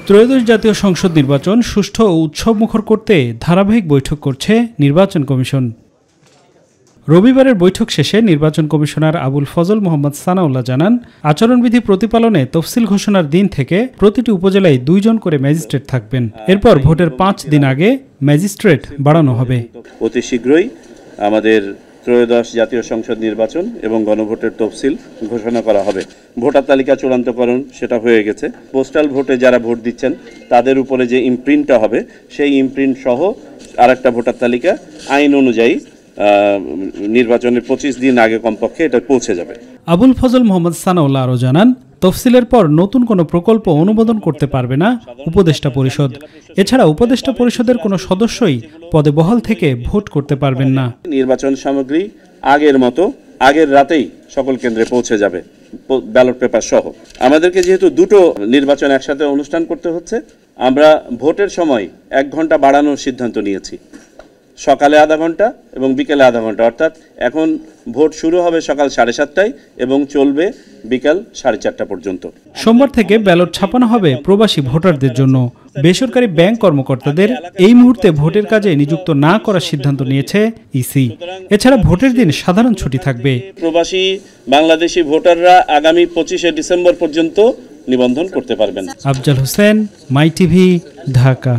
ত্রয়োদশ জাতীয় সংসদ নির্বাচন সুষ্ঠু ও উৎসবমুখর করতে ধারাবাহিক বৈঠক করছে নির্বাচন কমিশন। রবিবারের বৈঠক শেষে নির্বাচন কমিশনার আবুল ফজল মোহাম্মদ সানাউল্লাহ জানান, আচরণবিধি প্রতিপালনে তফসিল ঘোষণার দিন থেকে প্রতিটি উপজেলায় 2 জন করে ম্যাজিস্ট্রেট থাকবেন। এরপর ভোটের 5 দিন আগে ম্যাজিস্ট্রেট বাড়ানো হবে। অতি শীঘ্রই আমাদের ত্রয়োদশ জাতীয় সংসদ নির্বাচন এবং গণভোটের তফসিল ঘোষণা করা হবে। ভোটার তালিকা চূড়ান্তকরণ সেটা হয়ে গেছে। পোস্টাল ভোটে যারা ভোট দিচ্ছেন তাদের উপরে যে ইমপ্রিন্টটা হবে সেই ইমপ্রিন্ট সহ আরেকটা ভোটার তালিকা আইন অনুযায়ী নির্বাচনের 25 দিন আগে কমপক্ষে এটা পৌঁছে যাবে। আবুল ফজল মোহাম্মদ সানাউল্লাহ আরও জানান, তফসিলের পর নতুন কোনো প্রকল্প অনুমোদন করতে পারবে না উপদেষ্টা পরিষদ। এছাড়া উপদেষ্টা পরিষদের কোনো সদস্যই পদে বহাল থেকে ভোট করতে পারবেন না। নির্বাচন সামগ্রী আগের মতো আগের রাতেই সকল কেন্দ্রে পৌঁছে যাবে, ব্যালট পেপার সহ। আমাদেরকে যেহেতু দুটো নির্বাচন একসাথে অনুষ্ঠান করতে হচ্ছে, আমরা ভোটের সময় 1 ঘন্টা বাড়ানোর সিদ্ধান্ত নিয়েছি। সকালে আধা ঘন্টা এবং বিকেলে আধা ঘন্টা, অর্থাৎ এখন ভোট শুরু হবে সকাল 7:30টায় এবং চলবে বিকাল 4:30 পর্যন্ত। সোমবার থেকে ব্যালট ছাপানো হবে প্রবাসী ভোটারদের জন্য। বেসরকারি ব্যাংক কর্মকর্তাদের এই মুহূর্তে ভোটের কাজে নিযুক্ত না করার সিদ্ধান্ত নিয়েছে ইসি। এছাড়া ভোটের দিন সাধারণ ছুটি থাকবে। প্রবাসী বাংলাদেশি ভোটাররা আগামী 25শে ডিসেম্বর পর্যন্ত নিবন্ধন করতে পারবেন। আফজাল হোসেন, মাই টিভি, ঢাকা।